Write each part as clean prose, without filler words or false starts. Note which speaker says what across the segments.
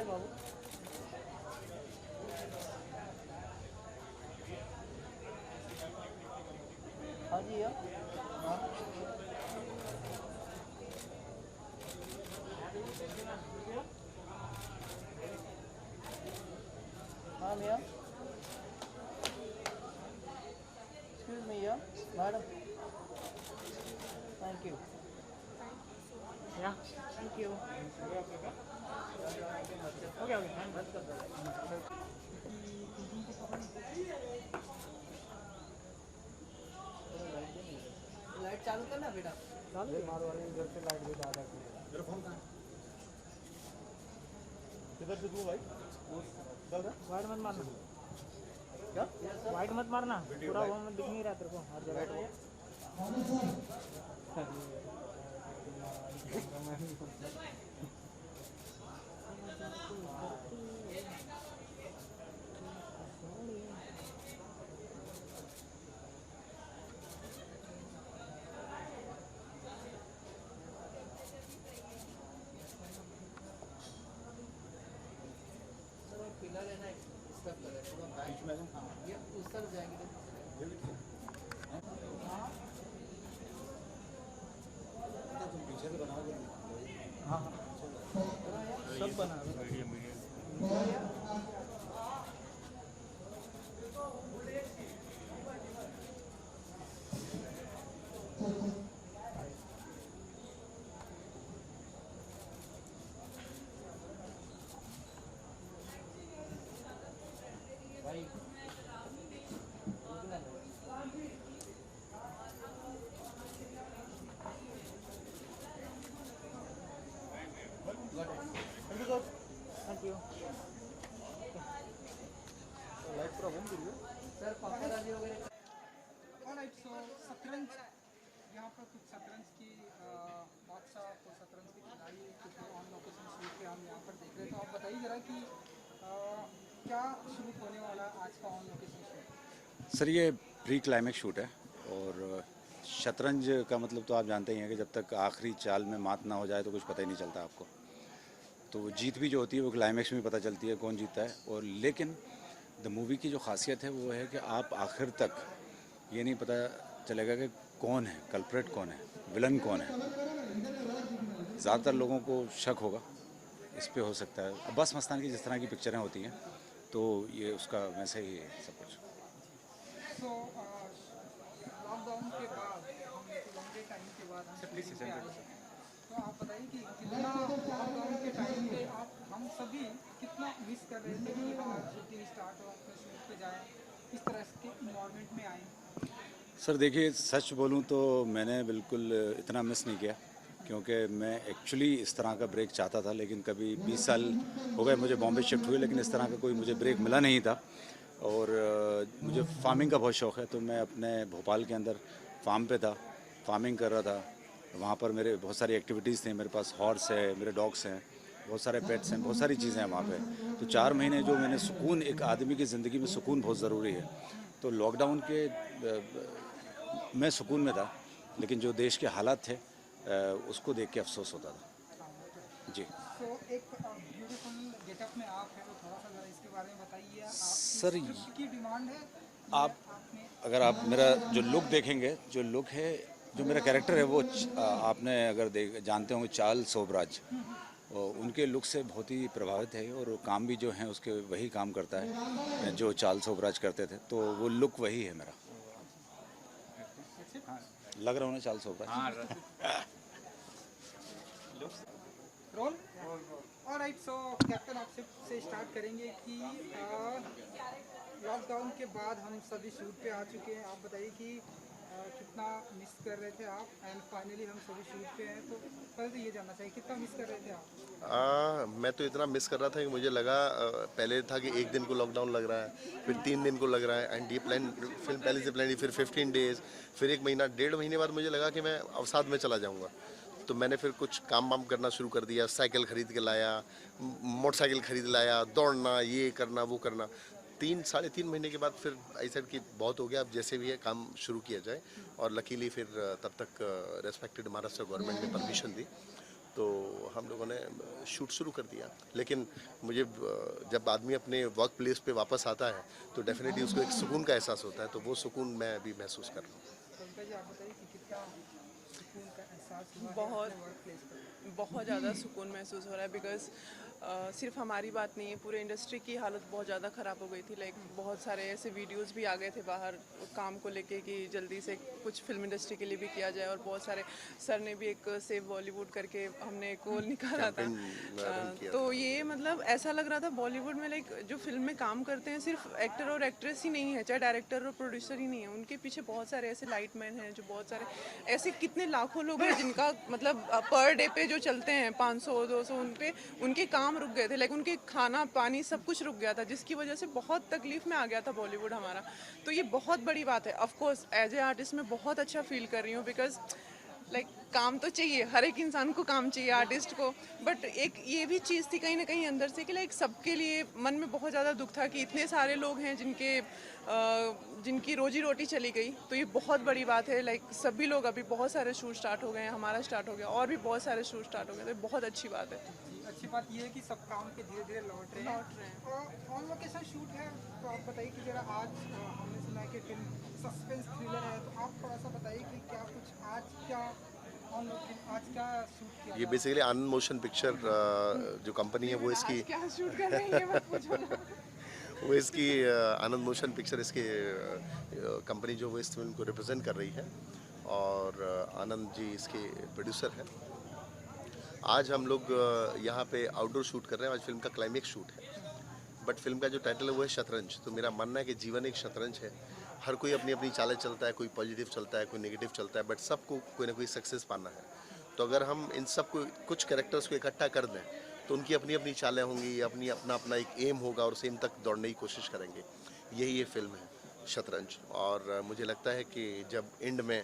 Speaker 1: Smile बाबू। हाँ जी यार। हाँ हाँ भैया। एक्सक्यूज मी यार मैडम। Thank you. या thank you. Okay okay light चालू करना बेटा। चालू मारो वाले इधर से लाइट भी ज्यादा मेरा फोन कहाँ है? किधर से दूँ भाई? चल रहा वाइट मत मारना। क्या वाइट मत मारना, पूरा वो में दिख नहीं रहा तेरे को हर जगह। पिलर है ना इसका पिलर पूरा बीच में है। हाँ ये उस तरफ जाएंगे तो तुम पीछे से बनाओगे। हाँ हाँ सब बना मीडियम मीडियम। भाई थैंक यू। लाइट पूरा बंद कर दिया सर। पापा वगैरह
Speaker 2: ऑलराइट। सो शतरंज यहाँ पर कुछ शतरंज की बादशाह तो शतरंज की खिलाड़ी कुछ ऑन लोकेशन शूट पे हम यहाँ पर देख रहे हैं। तो आप बताइए ज़रा कि क्या शूट होने वाला आज का ऑन लोकेशन शूट?
Speaker 3: सर ये प्री क्लाइमेक्स शूट है और शतरंज का मतलब तो आप जानते ही हैं कि जब तक आखिरी चाल में मात ना हो जाए तो कुछ पता ही नहीं चलता आपको। तो जीत भी जो होती है वो क्लाइमेक्स में पता चलती है कौन जीतता है। और लेकिन द मूवी की जो खासियत है वो है कि आप आखिर तक ये नहीं पता चलेगा कि कौन है कल्प्रेट, कौन है विलन, कौन है। ज़्यादातर लोगों को शक होगा इस पे, हो सकता है बस मस्तान की जिस तरह की पिक्चरें होती हैं तो ये उसका वैसे ही है सब कुछ।
Speaker 2: सो लॉकडाउन के बाद लंबे टाइम के बाद हम तो आप बताइए कि कितना लॉकडाउन के टाइम पे आप हम सभी कितना मिस कर रहे थे कि हाँ शूटिंग स्टार्ट हो, अपने शूट पे जाएं, इस तरह के इन्वायरमेंट में आए?
Speaker 3: सर देखिए सच बोलूं तो मैंने बिल्कुल इतना मिस नहीं किया, क्योंकि मैं एक्चुअली इस तरह का ब्रेक चाहता था। लेकिन कभी 20 साल हो गए मुझे बॉम्बे शिफ्ट हुए, लेकिन इस तरह का कोई मुझे ब्रेक मिला नहीं था। और मुझे फार्मिंग का बहुत शौक़ है, तो मैं अपने भोपाल के अंदर फार्म पे था, फार्मिंग कर रहा था। वहाँ पर मेरे बहुत सारी एक्टिविटीज़ थी, मेरे पास हॉर्स है, मेरे डॉग्स हैं, बहुत सारे पेट्स हैं, बहुत सारी चीज़ें हैं वहाँ पे। तो 4 महीने जो मैंने सुकून, एक आदमी की ज़िंदगी में सुकून बहुत ज़रूरी है। तो लॉकडाउन के मैं सुकून में था, लेकिन जो देश के हालात थे उसको देख के अफसोस होता था जी।
Speaker 2: तो एक ब्यूटीफुल गेटअप में आप हैं, तो थोड़ा सा ज़रा इसके बारे में बताइए।
Speaker 3: सर
Speaker 2: की डिमांड है
Speaker 3: आप अगर आप मेरा जो लुक देखेंगे, जो लुक है, जो मेरा कैरेक्टर है वो आपने अगर जानते होंगे चार्ल्स सोबराज, उनके लुक से बहुत ही प्रभावित है। और काम भी जो है उसके वही काम करता है जो चार्ल्स सोबराज करते थे, तो वो लुक वही है मेरा। लग रहा हूँ ना चार्ल्स सोबराज?
Speaker 2: रोल। ऑलराइट। सो कैप्टन आपसे से स्टार्ट करेंगे कि लॉकडाउन के बाद हम सभी शूट पे आ चुके हैं। आप बताइए कि कितना मिस कर रहे थे आप, एंड फाइनली हम सभी शूट पे हैं। तो पहले तो ये जानना चाहिए कितना मिस कर रहे थे आप?
Speaker 4: मैं तो इतना मिस कर रहा था कि मुझे लगा पहले था कि 1 दिन को लॉकडाउन लग रहा है, फिर 3 दिन को लग रहा है, एंड ये प्लान फिल्म पहले से प्लान, फिर 15 डेज़, फिर 1 महीना, 1.5 महीने बाद मुझे लगा कि मैं अवसाद में चला जाऊंगा। तो मैंने फिर कुछ काम वाम करना शुरू कर दिया, साइकिल खरीद के लाया, मोटरसाइकिल खरीद लाया, दौड़ना, ये करना वो करना। 3-3.5 महीने के बाद फिर ऐसा कि बहुत हो गया, अब जैसे भी है काम शुरू किया जाए। और लकीली फिर तब तक रेस्पेक्टेड महाराष्ट्र गवर्नमेंट ने परमिशन दी, तो हम लोगों ने शूट शुरू कर दिया। लेकिन मुझे जब आदमी अपने वर्क प्लेस पे वापस आता है तो डेफिनेटली उसको एक सुकून का एहसास होता है, तो वो सुकून मैं अभी महसूस कर रहा हूँ।
Speaker 2: कविता जी, आप बताइए कि कितना सुकून का एहसास हुआ है
Speaker 5: बहुत
Speaker 2: अपने वर्क प्लेस पर?
Speaker 5: बहुत ज़्यादा सुकून महसूस हो रहा है बिकॉज सिर्फ हमारी बात नहीं है, पूरे इंडस्ट्री की हालत बहुत ज़्यादा ख़राब हो गई थी। लाइक बहुत सारे ऐसे वीडियोस भी आ गए थे बाहर काम को लेके कि जल्दी से कुछ फिल्म इंडस्ट्री के लिए भी किया जाए, और बहुत सारे सर ने भी एक सेव बॉलीवुड करके हमने एक गोल निकाला था। तो ये मतलब ऐसा लग रहा था बॉलीवुड में लाइक जो फिल्म में काम करते हैं सिर्फ एक्टर और एक्ट्रेस ही नहीं है, चाहे डायरेक्टर और प्रोड्यूसर ही नहीं है, उनके पीछे बहुत सारे ऐसे लाइटमैन हैं, जो बहुत सारे ऐसे कितने लाखों लोग हैं जिनका मतलब पर डे पे जो चलते हैं 500-200, उनके काम रुक गए थे। लाइक उनके खाना पानी सब कुछ रुक गया था, जिसकी वजह से बहुत तकलीफ में आ गया था बॉलीवुड हमारा। तो ये बहुत बड़ी बात है। Of course as a artist मैं बहुत अच्छा फील कर रही हूँ बिकॉज लाइक काम तो चाहिए, हर एक इंसान को काम चाहिए, आर्टिस्ट को। बट एक ये भी चीज़ थी कहीं ना कहीं अंदर से कि लाइक सबके लिए मन में बहुत ज़्यादा दुख था कि इतने सारे लोग हैं जिनकी रोजी रोटी चली गई। तो ये बहुत बड़ी बात है। लाइक सभी लोग, अभी बहुत सारे शूट स्टार्ट हो गए हैं, हमारा स्टार्ट हो गया और भी बहुत सारे शूट स्टार्ट हो गए, तो ये बहुत अच्छी बात है।
Speaker 2: अच्छी बात ये है कि सब काम के धीरे धीरे लौट रहे हैं। और ऑन लोकेशन शूट है, तो आप बताइए कि जरा आज हमने सुना है कि फिल्म सस्पेंस थ्रिलर है, तो आप थोड़ा सा बताइए कि क्या कुछ आज क्या ऑन लोकेशन आज क्या शूट किया?
Speaker 4: ये बेसिकली आनंद मोशन पिक्चर जो कंपनी है वो इसकी
Speaker 5: क्या शूट कर रहे हैं ये मत पूछो ना।
Speaker 4: वो इसकी आनंद मोशन पिक्चर इसके कंपनी जो वो इस फिल्म को रिप्रेजेंट कर रही है, और आनंद जी इसके प्रोड्यूसर हैं। आज हम लोग यहाँ पे आउटडोर शूट कर रहे हैं, आज फिल्म का क्लाइमेक्स शूट है। बट फिल्म का जो टाइटल है वो है शतरंज। तो मेरा मानना है कि जीवन एक शतरंज है, हर कोई अपनी अपनी चालें चलता है, कोई पॉजिटिव चलता है, कोई नेगेटिव चलता है, बट सबको कोई ना कोई सक्सेस पाना है। तो अगर हम इन सब को कुछ कैरेक्टर्स को इकट्ठा कर दें तो उनकी अपनी अपनी चालें होंगी, अपना अपना एक एम होगा, और उस एम तक दौड़ने की कोशिश करेंगे। यही ये फिल्म है शतरंज। और मुझे लगता है कि जब एंड में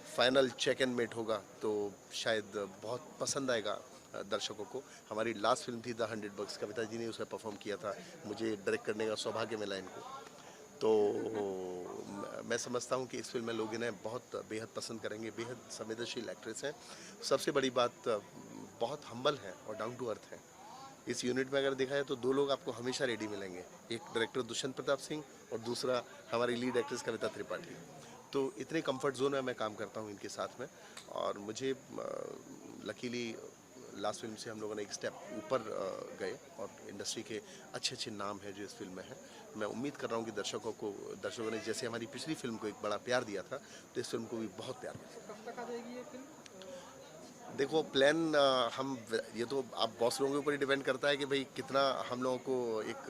Speaker 4: फाइनल चेक एंड मेट होगा तो शायद बहुत पसंद आएगा दर्शकों को। हमारी लास्ट फिल्म थी द 100 बग्स, कविता जी ने उसमें परफॉर्म किया था, मुझे डायरेक्ट करने का सौभाग्य मिला इनको। तो मैं समझता हूँ कि इस फिल्म में लोग इन्हें बहुत बेहद पसंद करेंगे। बेहद संवेदनशील एक्ट्रेस हैं। सबसे बड़ी बात बहुत हम्बल हैं और डाउन टू अर्थ हैं। इस यूनिट में अगर देखा जाए तो दो लोग आपको हमेशा रेडी मिलेंगे, एक डायरेक्टर दुष्यंत प्रताप सिंह और दूसरा हमारी लीड एक्ट्रेस कविता त्रिपाठी। तो इतने कंफर्ट जोन में मैं काम करता हूँ इनके साथ में, और मुझे लकीली लास्ट फिल्म से हम लोगों ने एक स्टेप ऊपर गए, और इंडस्ट्री के अच्छे अच्छे नाम हैं जो इस फिल्म में हैं। मैं उम्मीद कर रहा हूँ कि दर्शकों ने जैसे हमारी पिछली फिल्म को एक बड़ा प्यार दिया था, तो इस फिल्म को भी बहुत प्यार दिया।
Speaker 2: कब तक आ जाएगी ये फिल्म?
Speaker 4: देखो प्लान हम ये तो आप बॉस लोगों के ऊपर ही डिपेंड करता है कि भाई कितना हम लोगों को एक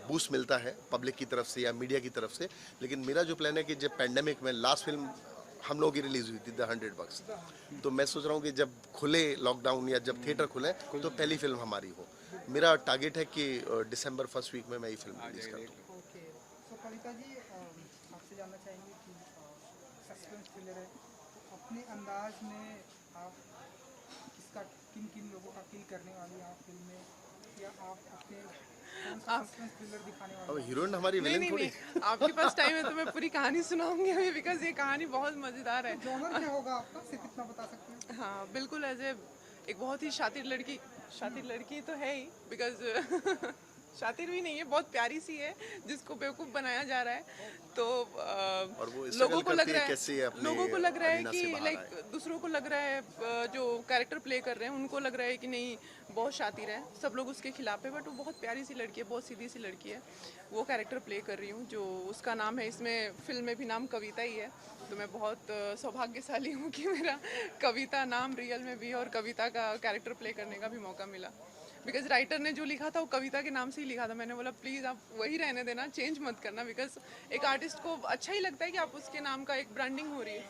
Speaker 4: बूस्ट मिलता है पब्लिक की तरफ से या मीडिया की तरफ से। लेकिन मेरा जो प्लान है कि जब पैंडेमिक में लास्ट फिल्म हम लोगों की रिलीज हुई थी द 100 बग्स, तो मैं सोच रहा हूँ कि जब खुले लॉकडाउन या जब थिएटर खुले तो पहली फिल्म हमारी हो। मेरा टारगेट है कि दिसंबर फर्स्ट वीक में मैं ये फिल्म रिलीज कर दूँ।
Speaker 2: ओके, तो कविता जी आपसे जानना चाहेंगे कि सस्पेंस थ्रिलर है, तो अपने अंदाज में आप किन किन लोगों का किल करने वाली हैं आप फिल्म में, या आप अपने कौन सा सस्पेंस थ्रिलर दिखाने वाले
Speaker 4: अब
Speaker 2: हैं?
Speaker 4: हीरोइन हमारी
Speaker 5: नहीं
Speaker 4: विलेन
Speaker 5: नहीं
Speaker 4: थोड़ी।
Speaker 5: नहीं, आपके पास टाइम है तो मैं पूरी कहानी सुनाऊंगी अभी बिकॉज ये कहानी बहुत मज़ेदार है।
Speaker 2: जॉनर क्या होगा आपका, सिर्फ इतना बता सकते हैं?
Speaker 5: हाँ बिल्कुल, एज एक बहुत ही शातिर लड़की तो है ही बिकॉज शातिर भी नहीं है, बहुत प्यारी सी है जिसको बेवकूफ़ बनाया जा रहा है। तो
Speaker 4: और वो
Speaker 5: लोगों को लग रहा
Speaker 4: कैसे
Speaker 5: है
Speaker 4: अपने
Speaker 5: कि
Speaker 4: अरीना से बाहर
Speaker 5: लाइक
Speaker 4: आए।
Speaker 5: दूसरों को लग रहा है जो कैरेक्टर प्ले कर रहे हैं उनको लग रहा है कि नहीं बहुत शातिर है, सब लोग उसके खिलाफ है, बट वो बहुत प्यारी सी लड़की है, बहुत सीधी सी लड़की है। वो कैरेक्टर प्ले कर रही हूँ, जो उसका नाम है, इसमें फिल्म में भी नाम कविता ही है। तो मैं बहुत सौभाग्यशाली हूँ कि मेरा कविता नाम रियल में भी है और कविता का कैरेक्टर प्ले करने का भी मौका मिला। बिकॉज राइटर ने जो लिखा था वो कविता के नाम से ही लिखा था। मैंने बोला प्लीज़ आप वही रहने देना, चेंज मत करना, बिकॉज एक आर्टिस्ट को अच्छा ही लगता है कि आप उसके नाम का एक ब्रांडिंग हो रही है।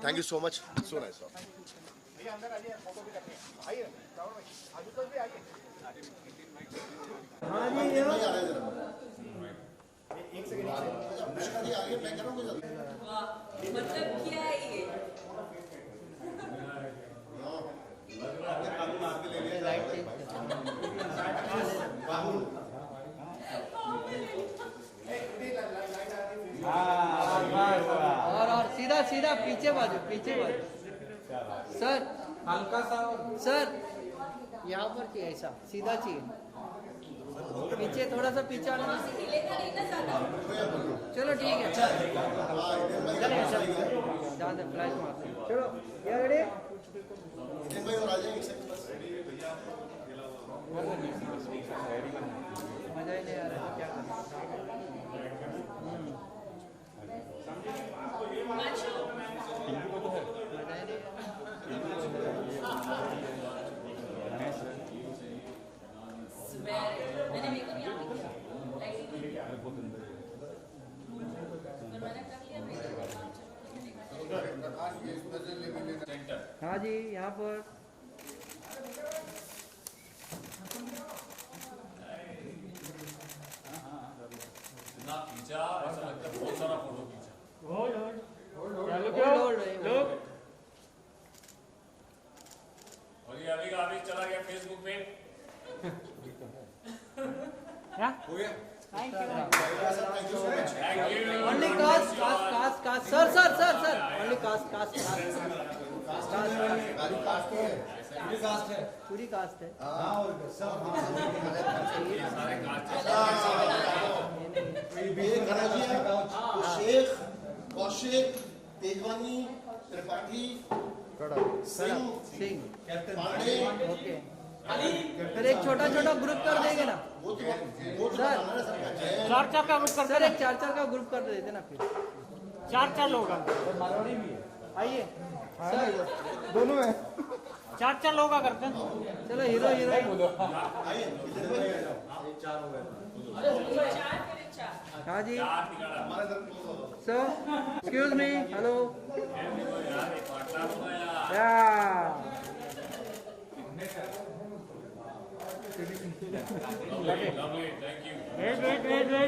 Speaker 4: Thank you so much, so nice.
Speaker 6: मतलब क्या है ये?
Speaker 7: और सीधा सीधा पीछे बाजू
Speaker 2: सर हल्का सा सर यहाँ पर चाहिए, ऐसा सीधा चाहिए, पीछे थोड़ा सा पीछे आना। चलो ठीक है, ज़्यादा फ्लैश मारते हैं। चलो क्या रेडी? मजा ही नहीं आ रहा है, क्या करें?
Speaker 6: मैंने मेकअप यहाँ पे किया, लाइटिंग में किया। पर मैंने कर लिया मेकअप।
Speaker 2: हाँ जी, यहाँ पर
Speaker 7: और ये अभी चला गया फेसबुक पे।
Speaker 1: क्या?
Speaker 2: only cast, sir, only cast, पूरी कास्ट है।
Speaker 8: शेख, कौशिक, तेजवानी, त्रिपाठी, सिंह, पांडे,
Speaker 2: ओके, फिर एक छोटा छोटा ग्रुप कर देंगे ना सर?
Speaker 1: चार का ग्रुप कर
Speaker 2: सर एक चार का ग्रुप कर देते ना फिर।
Speaker 1: चार लोग
Speaker 2: आइए सर,
Speaker 8: दोनों है।
Speaker 1: चार लोग का करते हैं।
Speaker 2: चलो हीरो हाँ जी। सो एक्सक्यूज मी, हेलो या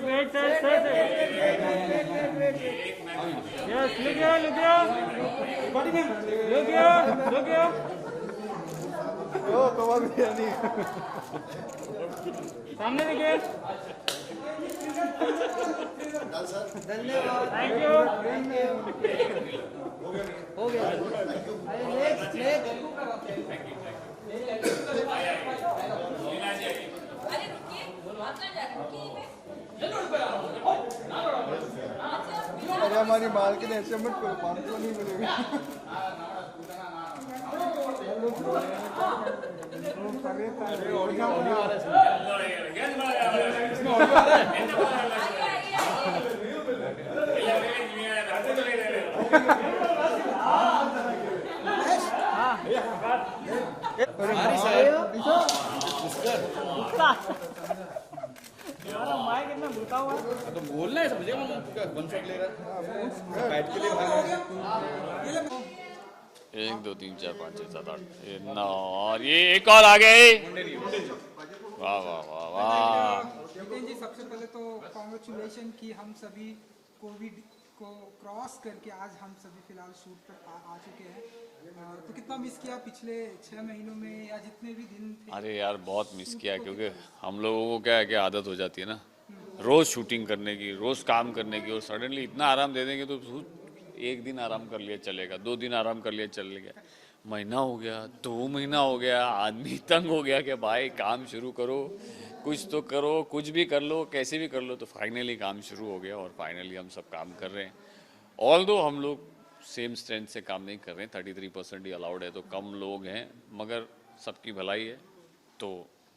Speaker 1: wait sir yes look here
Speaker 8: ओ कबाब बिरयानी।
Speaker 1: सामने देखिए।
Speaker 2: धन्यवाद,
Speaker 1: थैंक यू।
Speaker 2: हो गया। नेक्स्ट
Speaker 6: अरे रुकिए, आप कहाँ जा रहे हैं? रुकिए
Speaker 8: अरे हमारी मालकिन ऐसे मत करो, 500 नहीं मिलेगा।
Speaker 1: हमारा माइक इतना भूखा हुआ है।
Speaker 9: तो बोलना है समझे, वन शॉट ले रहा बैठ के लिए भाग रहा
Speaker 7: 1 2 3 4 5 6 7 8 9 और ये एक और आ गए। वाह वाह वाह वाह।
Speaker 2: नितिन जी, सबसे पहले तो कॉन्ग्रेचुलेशन कि हम सभी कोविड को क्रॉस करके आज हम सभी फिलहाल शूट पर आ चुके हैं। तो कितना मिस किया पिछले 6 महीनों में या जितने भी दिन थे?
Speaker 7: अरे यार बहुत मिस किया, क्योंकि हम लोगों को क्या है कि आदत हो जाती है ना रोज शूटिंग करने की, रोज काम करने की, और सडनली इतना आराम दे देंगे तो एक दिन आराम कर लिया चलेगा, 2 दिन आराम कर लिया चलेगा, महीना हो गया, 2 महीना हो गया, आदमी तंग हो गया कि भाई काम शुरू करो, कुछ तो करो, कुछ भी कर लो, कैसे भी कर लो। तो फाइनली काम शुरू हो गया और फाइनली हम सब काम कर रहे हैं। ऑल्दो हम लोग सेम स्ट्रेंथ से काम नहीं कर रहे हैं, 33% ही अलाउड है, तो कम लोग हैं, मगर सबकी भलाई है, तो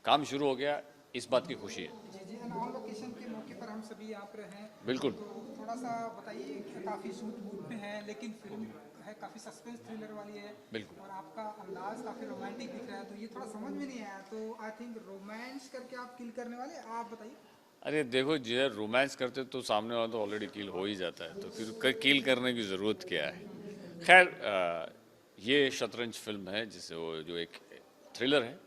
Speaker 7: काम शुरू हो गया, इस बात की खुशी है।
Speaker 2: जी, ऑन लोकेशन के मौके पर हम सभी यहाँ पर हैं।
Speaker 7: बिल्कुल।
Speaker 2: तो थोड़ा सा बताइए, काफ़ी शूट वूट पे है, लेकिन फिल्म है काफ़ी सस्पेंस थ्रिलर वाली है।
Speaker 7: बिल्कुल।
Speaker 2: और आपका अंदाज काफ़ी रोमांटिक दिख रहा है, तो ये थोड़ा समझ में नहीं आया, तो आई थिंक रोमांस करके आप किल करने वाले, आप बताइए।
Speaker 7: अरे देखो, जो रोमांस करते तो सामने वाला तो ऑलरेडी किल हो ही जाता है, तो फिर किल करने की ज़रूरत क्या है। खैर ये शतरंज फिल्म है, जिसे वो जो एक थ्रिलर है,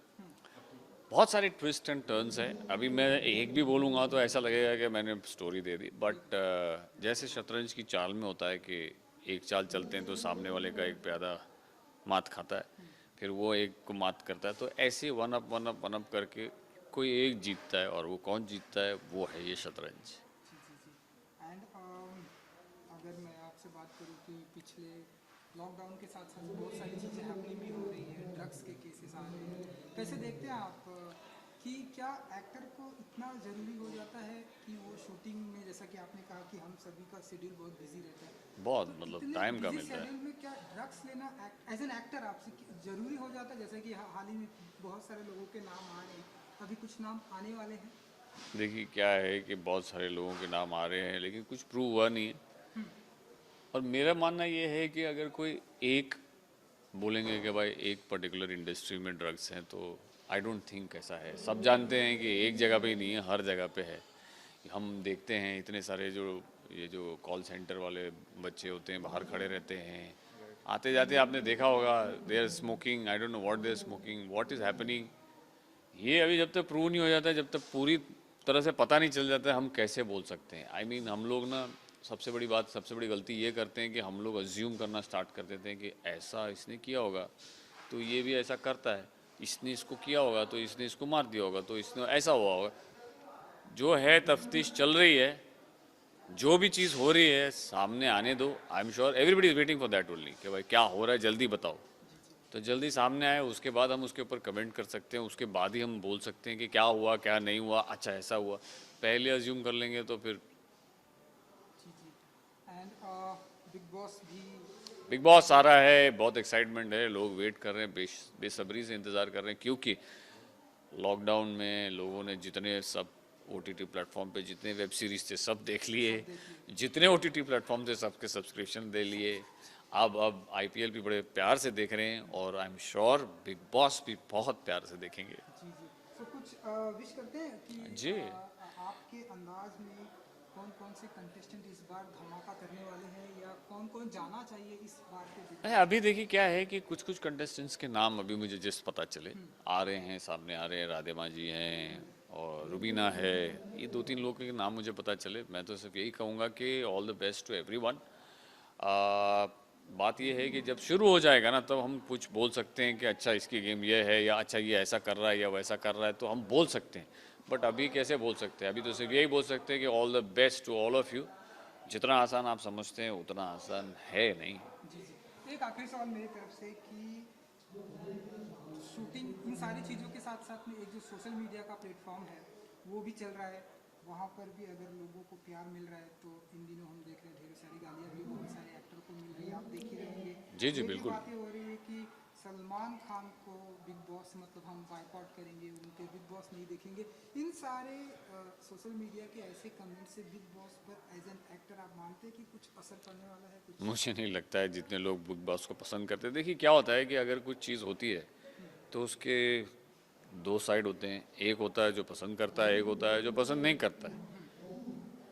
Speaker 7: बहुत सारे ट्विस्ट एंड टर्न्स हैं। अभी मैं एक भी बोलूँगा तो ऐसा लगेगा कि मैंने स्टोरी दे दी, बट जैसे शतरंज की चाल में होता है कि एक चाल चलते हैं तो सामने वाले का एक प्यादा मात खाता है, फिर वो एक को मात करता है, तो ऐसे वन अप करके कोई एक जीतता है, और वो कौन जीतता है वो है ये शतरंज।
Speaker 2: एंड अगर मैं आपसे बात करूँ कि पिछले लॉकडाउन के साथ साथ बहुत सारी चीज़ें हैपनिंग भी हो रही है, ड्रग्स के केसेस आ रहे हैं, कैसे देखते हैं आप कि क्या एक्टर को इतना ज़रूरी हो जाता है कि वो शूटिंग में, जैसा कि आपने कहा कि हम सभी का शेड्यूल बहुत बिजी रहता है,
Speaker 7: बहुत
Speaker 2: तो
Speaker 7: मतलब
Speaker 2: इतने
Speaker 7: टाइम का
Speaker 2: busy
Speaker 7: मिलता है।
Speaker 2: schedule में क्या ड्रग्स लेना एज एन एक्टर आपसे ज़रूरी हो जाता है? जैसे कि हाल ही में बहुत सारे लोगों के नाम आ रहे हैं, अभी कुछ नाम आने वाले हैं।
Speaker 7: देखिए क्या है कि बहुत सारे लोगों के नाम आ रहे हैं लेकिन कुछ प्रूव हुआ नहीं है। और मेरा मानना ये है कि अगर कोई एक बोलेंगे कि भाई एक पर्टिकुलर इंडस्ट्री में ड्रग्स हैं तो आई डोंट थिंक ऐसा है। सब जानते हैं कि एक जगह पे ही नहीं है, हर जगह पे है। हम देखते हैं इतने सारे ये जो कॉल सेंटर वाले बच्चे होते हैं बाहर खड़े रहते हैं, आते जाते आपने देखा होगा, they are smoking, I don't know what they are smoking, what is happening. ये अभी जब तक प्रूव नहीं हो जाता है, जब तक पूरी तरह से पता नहीं चल जाता है, हम कैसे बोल सकते हैं। आई मीन हम लोग ना सबसे बड़ी बात, सबसे बड़ी गलती ये करते हैं कि हम लोग अज्यूम करना स्टार्ट कर देते हैं कि ऐसा इसने किया होगा तो ये भी ऐसा करता है, इसने इसको किया होगा तो इसने इसको मार दिया होगा तो इसने ऐसा हुआ होगा। जो है तफ्तीश चल रही है, जो भी चीज़ हो रही है सामने आने दो। I am sure everybody is waiting for that only कि भाई क्या हो रहा है जल्दी बताओ। तो जल्दी सामने आए, उसके बाद हम उसके ऊपर कमेंट कर सकते हैं, उसके बाद ही हम बोल सकते हैं कि क्या हुआ क्या नहीं हुआ, अच्छा ऐसा हुआ। पहले अज्यूम कर लेंगे तो फिर।
Speaker 2: एंड बिग बॉस भी
Speaker 7: बिग बॉस आ रहा है, बहुत एक्साइटमेंट है, लोग वेट कर रहे हैं, बेसब्री से इंतज़ार कर रहे हैं, क्योंकि लॉकडाउन में लोगों ने जितने सब OTT प्लेटफॉर्म पे जितने वेब सीरीज थे सब देख लिए, जितने OTT प्लेटफॉर्म थे सबके सब्सक्रिप्शन ले लिए। अब IPL भी बड़े प्यार से देख रहे हैं और I am sure big boss भी बहुत प्यार से देखेंगे।
Speaker 2: जी जी, तो कुछ विश करते हैं कि
Speaker 7: जी।
Speaker 2: आपके अंदाज में कौन कौन से कंटेस्टेंट इस बार धमाका करने वाले हैं, या कौन कौन जाना चाहिए इस बार के Big Boss?
Speaker 7: अभी देखिए क्या है कि कुछ कुछ कंटेस्टेंट्स के नाम अभी मुझे जस्ट पता चले आ रहे हैं, सामने आ रहे हैं। राधे माँ जी हैं और रुबीना है, ये 2-3 लोगों के नाम मुझे पता चले। मैं तो सिर्फ यही कहूँगा कि all the best to everyone. बात ये है कि जब शुरू हो जाएगा ना तब हम कुछ बोल सकते हैं कि अच्छा इसकी गेम ये है, या अच्छा ये ऐसा कर रहा है या वैसा कर रहा है, तो हम बोल सकते हैं। बट अभी कैसे बोल सकते हैं? अभी तो सिर्फ यही बोल सकते हैं कि all the best to all of you. जितना आसान आप समझते हैं उतना आसान है नहीं।
Speaker 2: जी जी, एक आखिरी सवाल मेरी तरफ से कि शूटिंग इन सारी चीज़ों के साथ साथ में एक जो सोशल मीडिया का प्लेटफॉर्म है वो भी चल रहा है, वहाँ पर भी अगर लोगों को प्यार मिल रहा है, तो इन दिनों हम देख रहे हैं ढेर सारी गालियाँ भी बहुत सारे एक्टर को मिल रही है, आप देख ही रहे होंगे।
Speaker 7: जी जी
Speaker 2: ये भी
Speaker 7: बिल्कुल।
Speaker 2: बातें हो रही है कि सलमान खान को बिग बॉस मतलब हम बायकॉट करेंगे, उनके बिग बॉस नहीं देखेंगे। इन सारे सोशल मीडिया के ऐसे कमेंट से बिग बॉस पर एज एन एक्टर आप मानते हैं कि कुछ असर पड़ने वाला है? कुछ
Speaker 7: मुझे नहीं लगता है जितने लोग बिग बॉस को पसंद करते हैं। देखिए क्या होता है कि अगर कुछ चीज़ होती है तो उसके 2 साइड होते हैं। एक होता है जो पसंद करता है, एक होता है जो पसंद नहीं करता है।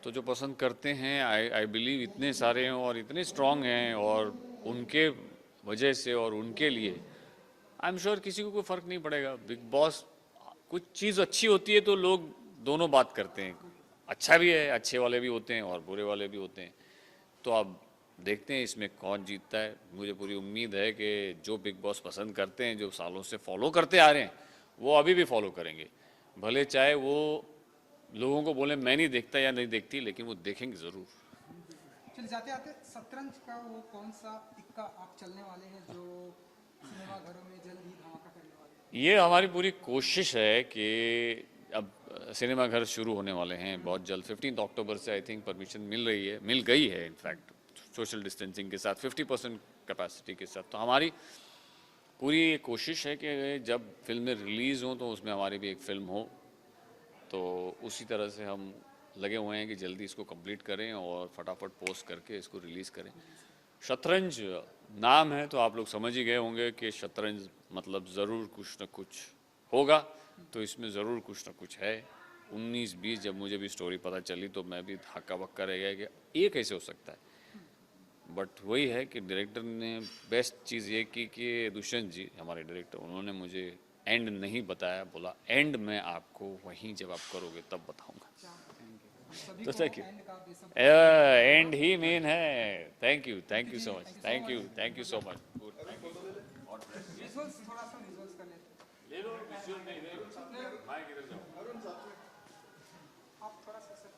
Speaker 7: तो जो पसंद करते हैं आई बिलीव इतने सारे हैं और इतने स्ट्रांग हैं, और उनके वजह से और उनके लिए आई एम श्योर किसी को कोई फ़र्क नहीं पड़ेगा। बिग बॉस कुछ चीज़ अच्छी होती है तो लोग दोनों बात करते हैं, अच्छा भी है, अच्छे वाले भी होते हैं और बुरे वाले भी होते हैं। तो अब देखते हैं इसमें कौन जीतता है। मुझे पूरी उम्मीद है कि जो बिग बॉस पसंद करते हैं, जो सालों से फॉलो करते आ रहे हैं, वो अभी भी फॉलो करेंगे। भले चाहे वो लोगों को बोले मैं नहीं देखता या नहीं देखती, लेकिन वो देखेंगे ज़रूर।
Speaker 2: चलिए जाते आते शतरंज का वो कौन सा इक्का आप चलने वाले हैं जो सिनेमा घरों में जल्द ही धमाका करने वाले हैं?
Speaker 7: ये हमारी पूरी कोशिश है कि अब सिनेमा घर शुरू होने वाले हैं बहुत जल्द। 15 अक्टूबर से आई थिंक परमिशन मिल गई है इनफैक्ट, सोशल डिस्टेंसिंग के साथ 50% कैपेसिटी के साथ। तो हमारी पूरी कोशिश है कि जब फिल्में रिलीज़ हों तो उसमें हमारी भी एक फ़िल्म हो। तो उसी तरह से हम लगे हुए हैं कि जल्दी इसको कंप्लीट करें और फटाफट पोस्ट करके इसको रिलीज़ करें। शतरंज नाम है तो आप लोग समझ ही गए होंगे कि शतरंज मतलब ज़रूर कुछ न कुछ होगा, तो इसमें ज़रूर कुछ न कुछ है। 19-20 जब मुझे भी स्टोरी पता चली तो मैं भी हक्का बक्का रह गया कि ये कैसे हो सकता है। बट वही है कि डायरेक्टर ने बेस्ट चीज़ ये की कि दुष्यंत जी हमारे डायरेक्टर, उन्होंने मुझे एंड नहीं बताया, बोला एंड मैं आपको वहीं जब आप करोगे तब बताऊंगा।
Speaker 2: सभी
Speaker 7: तो
Speaker 2: को
Speaker 7: थैंक यू।
Speaker 2: एंड का बेसब्री
Speaker 7: एंड ही मेन है। Thank you so much, thank you so much.
Speaker 2: Visuals थोड़ा सा विजुअल्स कर लेते हैं।
Speaker 7: ले लो विजुअल नहीं ले लो, माइक इधर जाओ।
Speaker 2: आप थोड़ा सा सर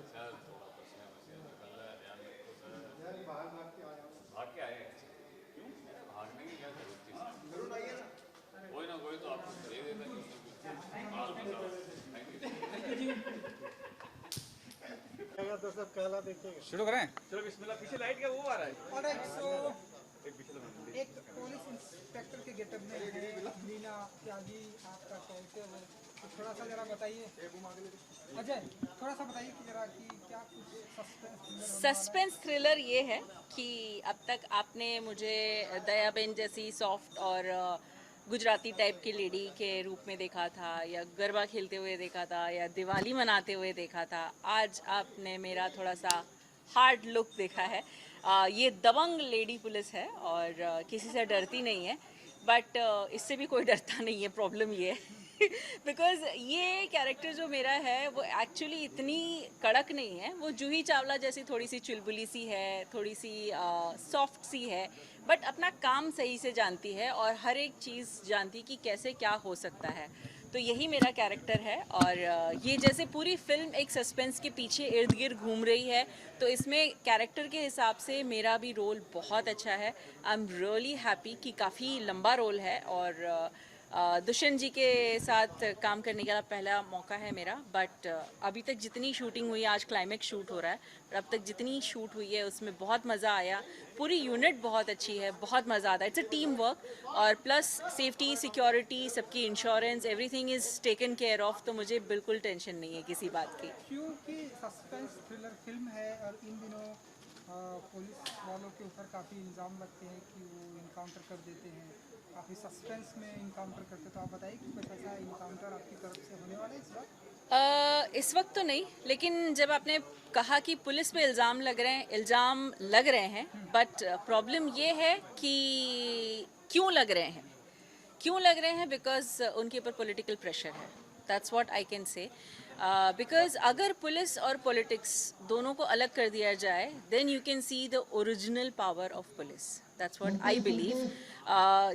Speaker 7: सर थोड़ा पसीना निकल रहा है, ध्यान रखो सर।
Speaker 8: तो सब कहला देखेगा।
Speaker 9: शुरू करें? चलो बिस्मिल्लाह। पीछे लाइट का वो आ रहा है।
Speaker 2: ऑलराइट, सो एक पुलिस इंस्पेक्टर के गेटअप में है मीना त्यागी, आपका कैरेक्टर है, तो थोड़ा सा जरा बताइए। अजय, थोड़ा सा बताइए कि जरा कि क्या कुछ
Speaker 6: सस्पेंस थ्रिलर ये है कि अब तक आपने मुझे दयाबेन जैसी सॉफ्ट और गुजराती टाइप की लेडी के रूप में देखा था, या गरबा खेलते हुए देखा था, या दिवाली मनाते हुए देखा था। आज आपने मेरा थोड़ा सा हार्ड लुक देखा है। ये दबंग लेडी पुलिस है और किसी से डरती नहीं है, बट इससे भी कोई डरता नहीं है। प्रॉब्लम ये है बिकॉज ये कैरेक्टर जो मेरा है वो एक्चुअली इतनी कड़क नहीं है। वो जूही चावला जैसी थोड़ी सी चुलबुली सी है, थोड़ी सी सॉफ्ट सी है, बट अपना काम सही से जानती है और हर एक चीज़ जानती कि कैसे क्या हो सकता है। तो यही मेरा कैरेक्टर है और ये जैसे पूरी फिल्म एक सस्पेंस के पीछे इर्द गिर्द घूम रही है, तो इसमें कैरेक्टर के हिसाब से मेरा भी रोल बहुत अच्छा है। आई एम रियली हैप्पी कि काफ़ी लंबा रोल है और दुष्यंत जी के साथ काम करने का पहला मौका है मेरा। बट अभी तक जितनी शूटिंग हुई है, आज क्लाइमेक्स शूट हो रहा है, पर अब तक जितनी शूट हुई है उसमें बहुत मज़ा आया। पूरी यूनिट बहुत अच्छी है, बहुत मज़ा आता है। इट्स अ टीम वर्क और प्लस सेफ्टी, सिक्योरिटी, सबकी insurance, everything is taken care of. तो मुझे बिल्कुल टेंशन नहीं है किसी बात की।
Speaker 2: क्योंकि सस्पेंस थ्रिलर फिल्म है और इन दिनों पुलिस वालों के ऊपर काफ़ी इल्ज़ाम लगते हैं कि वो इनकाउंटर कर देते हैं, काफ़ी सस्पेंस में इनकाउंटर करते हैं। तो आप बताइए कि कुछ ऐसा इनकाउंटर आपकी तरफ से होने वाला है इस वक्त?
Speaker 6: इस वक्त तो नहीं, लेकिन जब आपने कहा कि पुलिस पे इल्ज़ाम लग रहे हैं, बट प्रॉब्लम ये है कि क्यों लग रहे हैं बिकॉज उनके ऊपर पॉलिटिकल प्रेशर है। That's what I can say. Because अगर पुलिस और पॉलिटिक्स दोनों को अलग कर दिया जाए, then you can see the original power of police. That's what I believe.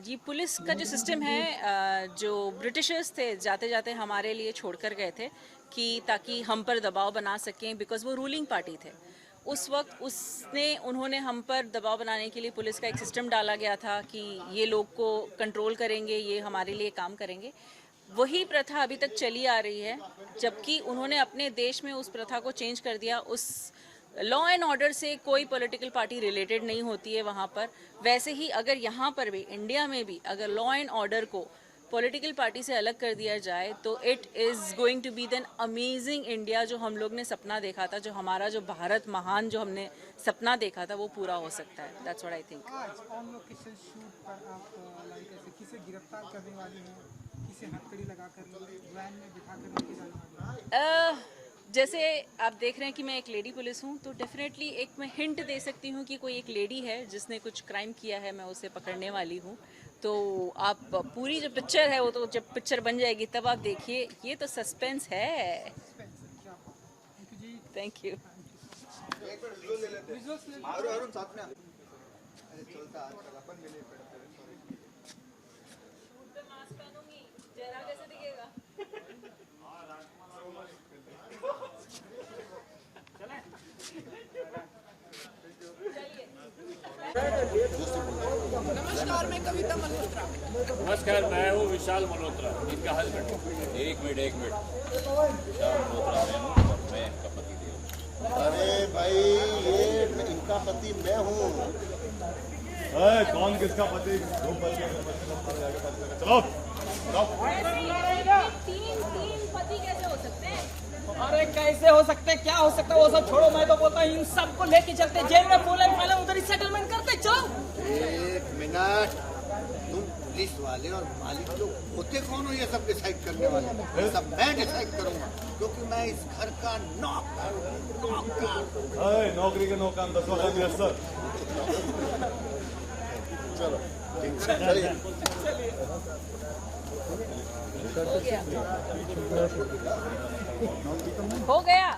Speaker 6: ये पुलिस का जो सिस्टम है, जो ब्रिटिशर्स थे जाते जाते हमारे लिए छोड़कर गए थे कि ताकि हम पर दबाव बना सकें, बिकॉज वो रूलिंग पार्टी थे उस वक्त। उन्होंने हम पर दबाव बनाने के लिए पुलिस का एक सिस्टम डाला गया था कि ये लोग को कंट्रोल करेंगे, ये हमारे लिए काम करेंगे। वही प्रथा अभी तक चली आ रही है, जबकि उन्होंने अपने देश में उस प्रथा को चेंज कर दिया। उस लॉ एंड ऑर्डर से कोई पॉलिटिकल पार्टी रिलेटेड नहीं होती है वहाँ पर। वैसे ही अगर यहाँ पर भी, इंडिया में भी, अगर लॉ एंड ऑर्डर को पॉलिटिकल पार्टी से अलग कर दिया जाए तो it is going to be then amazing India, जो हम लोग ने सपना देखा था, जो हमारा जो भारत महान जो हमने सपना देखा था, वो पूरा हो सकता है। That's what I think.
Speaker 2: आज ऑन लोकेशन शूट पर आप लाइक ऐसे किसे गिरफ्तार करने वाली हैं, किसे हथकड़ी लगाकर वैन में बिठा कर लेके जाने वाली हैं?
Speaker 6: जैसे आप देख रहे हैं कि मैं एक लेडी पुलिस हूँ, तो डेफिनेटली एक मैं हिंट दे सकती हूँ कि कोई एक लेडी है जिसने कुछ क्राइम किया है, मैं उसे पकड़ने वाली हूँ। तो आप पूरी जो पिक्चर है वो तो जब पिक्चर बन जाएगी तब आप देखिए। ये तो सस्पेंस है। Thank you.
Speaker 8: साथ में
Speaker 6: मास्क पहनूंगी, चेहरा कैसे दिखेगा?
Speaker 5: नमस्कार, मैं कविता मल्होत्रा।
Speaker 7: नमस्कार, मैं हूँ विशाल मल्होत्रा, इनका हस्बैंड। एक मिनट विशाल मल्होत्रा मैं हूँ और मैं इनका पति देव।
Speaker 4: अरे भाई, ये इनका पति मैं हूँ।
Speaker 8: कौन किसका पति? चलो
Speaker 6: तीन पति कैसे हो सकते हैं?
Speaker 1: अरे कैसे हो सकते, क्या हो सकता है वो सब छोड़ो। मैं तो बोलता हूँ इन सबको लेके चलते जेल में, फुल एंड फाइनल उधर ही सेटलमेंट करते। चलो
Speaker 10: एक मिनट, तुम पुलिस वाले और मालिक लोग होते कौन हो ये सब डिसाइड करने वाले? सब मैं डिसाइड करूंगा, क्योंकि मैं इस घर का नौकर।
Speaker 8: नौकरी के नौकर 10वां काम है सर।
Speaker 4: चलो ठीक है, चलिए।
Speaker 6: हो गया।